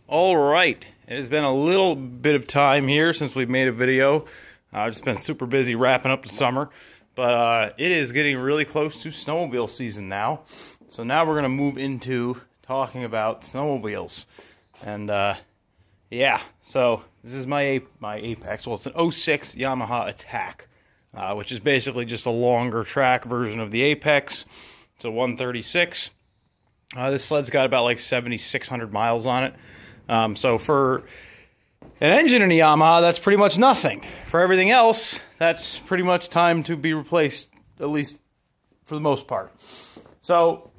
All right, it has been a little bit of time here since we've made a video. I've just been super busy wrapping up the summer, but it is getting really close to snowmobile season now. So now we're going to move into talking about snowmobiles. And yeah, so this is my Apex. Well, it's an 06 Yamaha Attack, which is basically just a longer track version of the Apex. It's a 136. This sled's got about like 7,600 miles on it. So for an engine in a Yamaha, that's pretty much nothing. For everything else, that's pretty much time to be replaced, at least for the most part. So,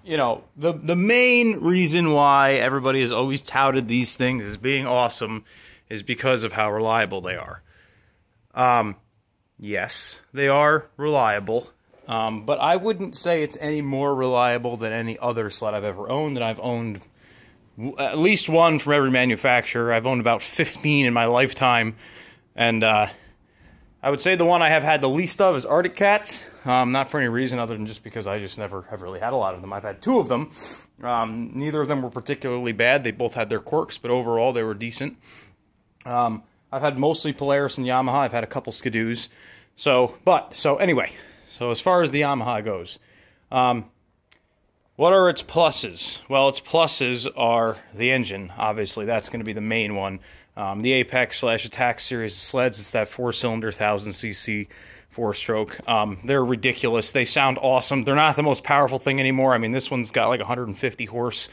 you know, the main reason why everybody has always touted these things as being awesome is because of how reliable they are. Yes, they are reliable, but I wouldn't say it's any more reliable than any other sled I've ever owned, and I've owned at least one from every manufacturer. I've owned about 15 in my lifetime, and I would say the one I have had the least of is Arctic Cats. Not for any reason other than just because I just never have really had a lot of them. I've had two of them. Neither of them were particularly bad. They both had their quirks, but overall they were decent. I've had mostly Polaris and Yamaha. I've had a couple Skidoos. So anyway, so as far as the Yamaha goes, what are its pluses? Well, its pluses are the engine. Obviously, that's going to be the main one. The Apex/Attack series of sleds, it's that 4-cylinder, 1,000cc 4-stroke. They're ridiculous. They sound awesome. They're not the most powerful thing anymore. I mean, this one's got like 150 horse.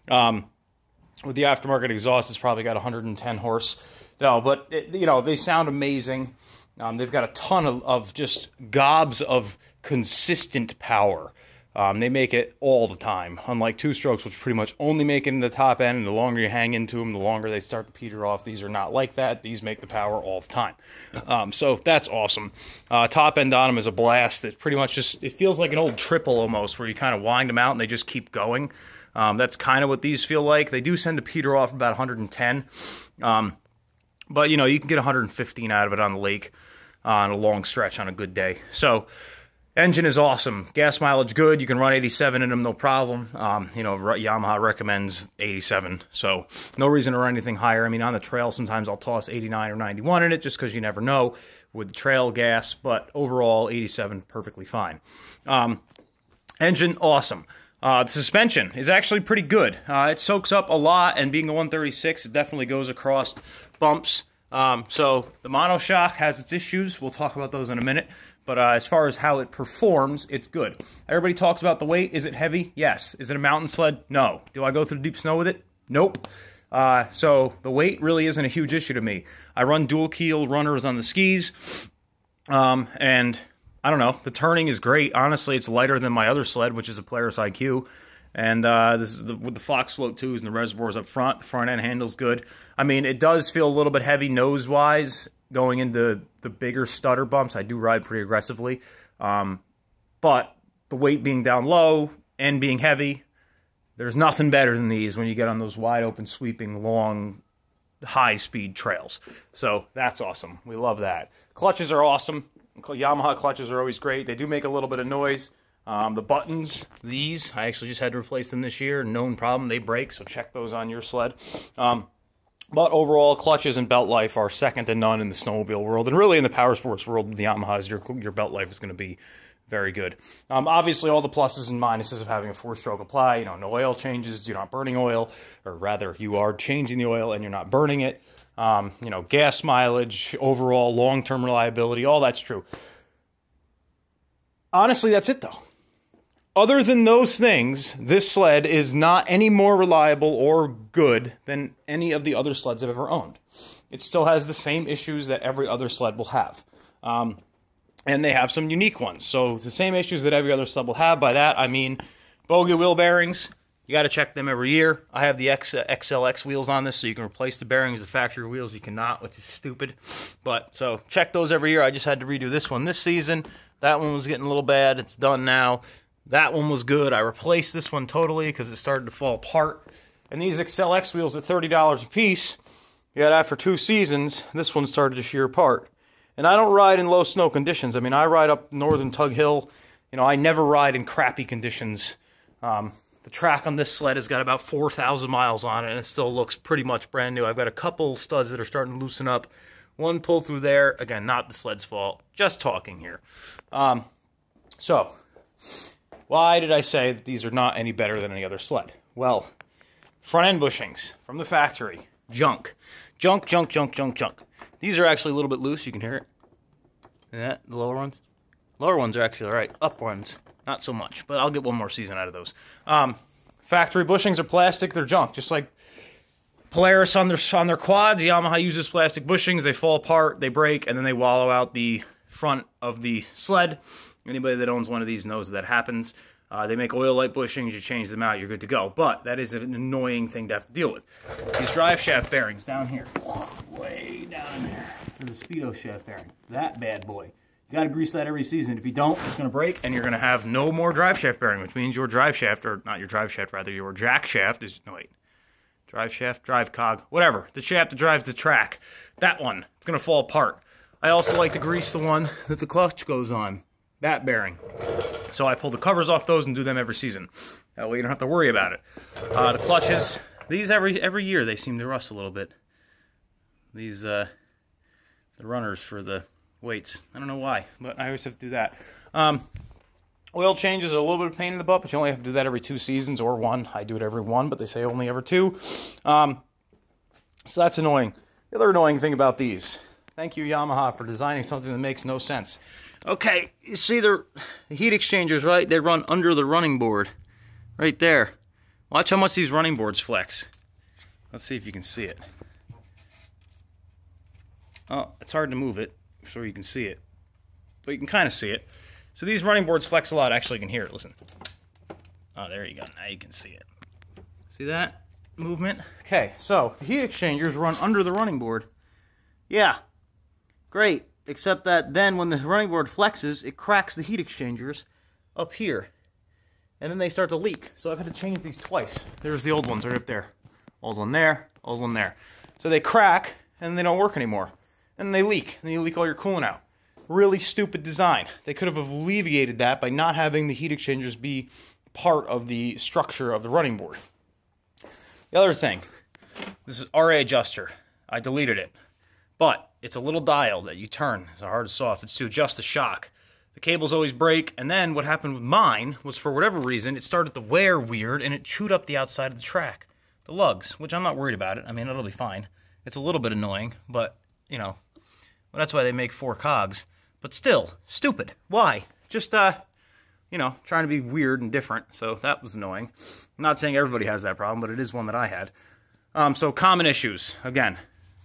With the aftermarket exhaust, it's probably got 110 horse. No, but, you know, they sound amazing. They've got a ton of just gobs of consistent power. They make it all the time, unlike two-strokes, which pretty much only make it in the top end, and the longer you hang into them, the longer they start to peter off. These are not like that. These make the power all the time. So that's awesome. Top end on them is a blast. It's pretty much just, it feels like an old triple almost, where you kind of wind them out and they just keep going. That's kind of what these feel like. They do tend to peter off about 110. But, you know, you can get 115 out of it on the lake on a long stretch on a good day. So engine is awesome. Gas mileage good. You can run 87 in them, no problem. You know, Yamaha recommends 87, so no reason to run anything higher. I mean, on the trail, sometimes I'll toss 89 or 91 in it just because you never know with the trail gas, but overall, 87, perfectly fine. Engine, awesome. The suspension is actually pretty good. It soaks up a lot, and being a 136, it definitely goes across bumps. So the monoshock has its issues. We'll talk about those in a minute. But as far as how it performs, it's good. Everybody talks about the weight. Is it heavy? Yes. Is it a mountain sled? No. Do I go through the deep snow with it? Nope. So the weight really isn't a huge issue to me. I run dual keel runners on the skis, and I don't know. The turning is great. Honestly, it's lighter than my other sled, which is a Polaris IQ. And this is with the Fox Float 2s and the reservoirs up front. The front end handle's good. I mean, it does feel a little bit heavy nose-wise going into the bigger stutter bumps. I do ride pretty aggressively. But the weight being down low and being heavy, there's nothing better than these when you get on those wide-open, sweeping, long, high-speed trails. So that's awesome. We love that. Clutches are awesome. Yamaha clutches are always great. They do make a little bit of noise. The buttons, these, I actually just had to replace them this year. Known problem, they break, so check those on your sled. But overall, clutches and belt life are second to none in the snowmobile world, and really in the power sports world with the Yamahas, your belt life is going to be very good. Obviously, all the pluses and minuses of having a 4-stroke apply. You know, no oil changes, you're not burning oil, or rather, you are changing the oil and you're not burning it. You know, gas mileage, overall long-term reliability, all that's true. Honestly, that's it, though. Other than those things, this sled is not any more reliable or good than any of the other sleds I've ever owned. It still has the same issues that every other sled will have. And they have some unique ones. So the same issues that every other sled will have. By that, I mean bogey wheel bearings. You got to check them every year. I have the XLX wheels on this, so you can replace the bearings. The factory wheels you cannot, which is stupid. But so check those every year. I just had to redo this one this season. That one was getting a little bad. It's done now. That one was good. I replaced this one totally because it started to fall apart. And these XLX wheels at $30 a piece, you got after 2 seasons, this one started to shear apart. And I don't ride in low snow conditions. I mean, I ride up northern Tug Hill. You know, I never ride in crappy conditions. The track on this sled has got about 4,000 miles on it, and it still looks pretty much brand new. I've got a couple studs that are starting to loosen up. One pulled through there. Again, not the sled's fault. Just talking here. So, why did I say that these are not any better than any other sled? Well, front end bushings from the factory. Junk. Junk, junk, junk, junk, junk. These are actually a little bit loose. You can hear it. Yeah, the lower ones? Lower ones are actually all right. Up ones, not so much. But I'll get one more season out of those. Factory bushings are plastic. They're junk. Just like Polaris on their quads, Yamaha uses plastic bushings. They fall apart, they break, and then they wallow out the front of the sled. Anybody that owns one of these knows that happens. They make oil-like bushings. You change them out, you're good to go. But that is an annoying thing to have to deal with. These drive shaft bearings down here, way down there, for the Speedo shaft bearing. That bad boy. You got to grease that every season. If you don't, it's going to break, and you're going to have no more drive shaft bearing, which means your drive shaft, or not your drive shaft, rather, your jack shaft is, no wait, drive shaft, drive cog, whatever, the shaft that drives the track, that one, it's going to fall apart. I also like to grease the one that the clutch goes on, that bearing. So I pull the covers off those and do them every season. That way you don't have to worry about it. The clutches, these every year they seem to rust a little bit. These, the runners for the weights. I don't know why, but I always have to do that. Oil changes are a little bit of a pain in the butt, but you only have to do that every 2 seasons or 1. I do it every 1, but they say only every 2. So that's annoying. The other annoying thing about these, thank you Yamaha for designing something that makes no sense. Okay, you see the heat exchangers, right? They run under the running board, right there. Watch how much these running boards flex. Let's see if you can see it. Oh, it's hard to move it so you can see it, but you can kind of see it. So these running boards flex a lot. Actually, you can hear it. Listen. Oh, there you go. Now you can see it. See that movement? Okay, so the heat exchangers run under the running board. Yeah, great. Except that then when the running board flexes, it cracks the heat exchangers up here. And then they start to leak. So I've had to change these twice. There's the old ones right up there. Old one there, old one there. So they crack, and they don't work anymore. And they leak, and you leak all your coolant out. Really stupid design. They could have alleviated that by not having the heat exchangers be part of the structure of the running board. The other thing, this is RA adjuster. I deleted it. But it's a little dial that you turn. It's a hard soft. It's to adjust the shock. The cables always break, and then what happened with mine was, for whatever reason, it started to wear weird, and it chewed up the outside of the track. The lugs, which I'm not worried about it. I mean, it'll be fine. It's a little bit annoying, but, you know, well, that's why they make 4 cogs. But still, stupid. Why? Just, you know, trying to be weird and different, so that was annoying. I'm not saying everybody has that problem, but it is one that I had. So common issues. Again,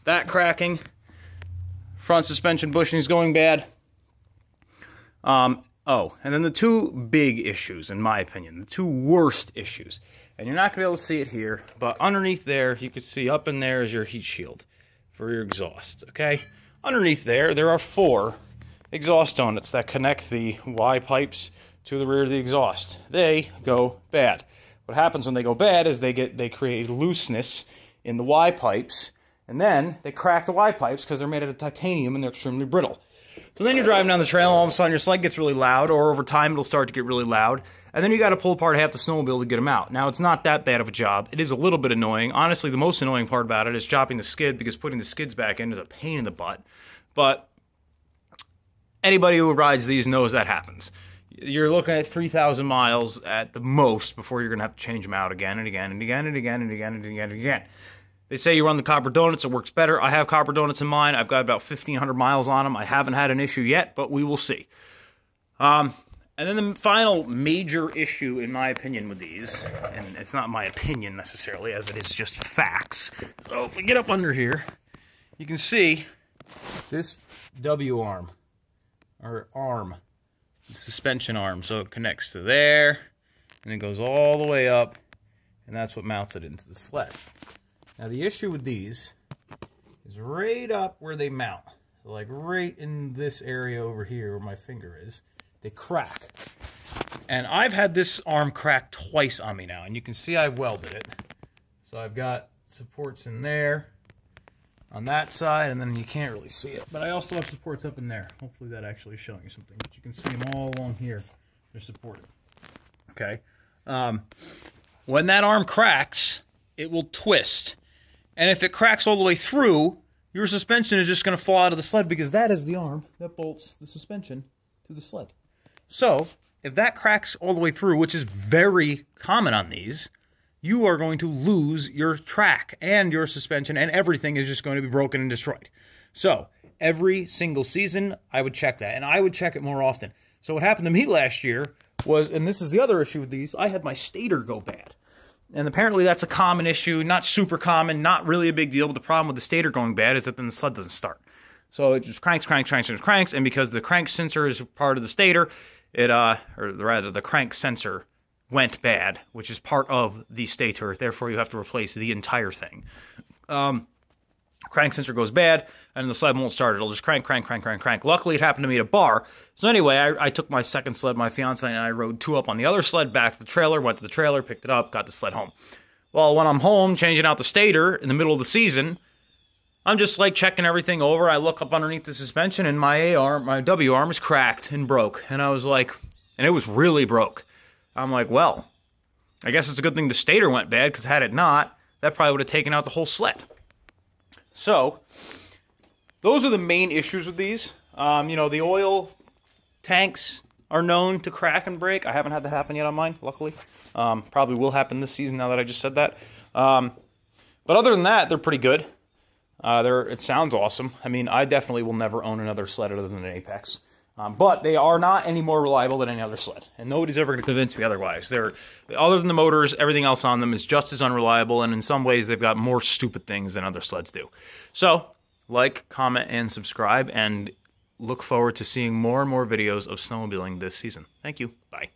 that cracking, front suspension bushings going bad. Oh, and then the 2 big issues, in my opinion, the 2 worst issues. And you're not going to be able to see it here, but underneath there, you can see up in there is your heat shield for your exhaust, okay? Underneath there are 4 exhaust donuts that connect the Y pipes to the rear of the exhaust. They go bad. What happens when they go bad is they create looseness in the Y pipes, and then they crack the Y pipes because they're made out of titanium and they're extremely brittle. So then you're driving down the trail, and all of a sudden your sled gets really loud, or over time it'll start to get really loud, and then you got to pull apart half the snowmobile to get them out. Now, it's not that bad of a job. It is a little bit annoying. Honestly, the most annoying part about it is chopping the skid, because putting the skids back in is a pain in the butt. But anybody who rides these knows that happens. You're looking at 3,000 miles at the most before you're going to have to change them out again and again and again and again and again and again and again. They say you run the copper donuts, it works better. I have copper donuts in mine. I've got about 1,500 miles on them. I haven't had an issue yet, but we will see. And then the final major issue, in my opinion, with these, and it's not my opinion necessarily, as it is just facts. So if we get up under here, you can see this W arm, or arm, the suspension arm. So it connects to there, and it goes all the way up, and that's what mounts it into the sled. Now the issue with these is right up where they mount. So like right in this area over here where my finger is, they crack. And I've had this arm crack twice on me now, and you can see I've welded it. So I've got supports in there on that side, and then you can't really see it. But I also have supports up in there. Hopefully that actually is showing you something. But you can see them all along here. They're supported. Okay. when that arm cracks, it will twist. And if it cracks all the way through, your suspension is just going to fall out of the sled because that is the arm that bolts the suspension to the sled. So, if that cracks all the way through, which is very common on these, you are going to lose your track and your suspension, and everything is just going to be broken and destroyed. So, every single season, I would check that, and I would check it more often. So what happened to me last year was, and this is the other issue with these, I had my stator go bad. And apparently that's a common issue, not super common, not really a big deal, but the problem with the stator going bad is that then the sled doesn't start. So it just cranks, and because the crank sensor is part of the stator, or rather the crank sensor went bad, which is part of the stator, therefore you have to replace the entire thing. Crank sensor goes bad, and the sled won't start. It'll just crank. Luckily, it happened to me at a bar. So anyway, I took my second sled, my fiance and I rode 2 up on the other sled back to the trailer, went to the trailer, picked it up, got the sled home. Well, when I'm home changing out the stator in the middle of the season, I'm just like checking everything over. I look up underneath the suspension, and my W arm is cracked and broke. And I was like, and it was really broke. I'm like, well, I guess it's a good thing the stator went bad, because had it not, that probably would have taken out the whole sled. So, those are the main issues with these. You know, the oil tanks are known to crack and break. I haven't had that happen yet on mine, luckily. Probably will happen this season now that I just said that. But other than that, they're pretty good. It sounds awesome. I mean, I definitely will never own another sled other than an Apex. But they are not any more reliable than any other sled. And nobody's ever going to convince me otherwise. Other than the motors, everything else on them is just as unreliable, and in some ways they've got more stupid things than other sleds do. So, like, comment, and subscribe, and look forward to seeing more and more videos of snowmobiling this season. Thank you. Bye.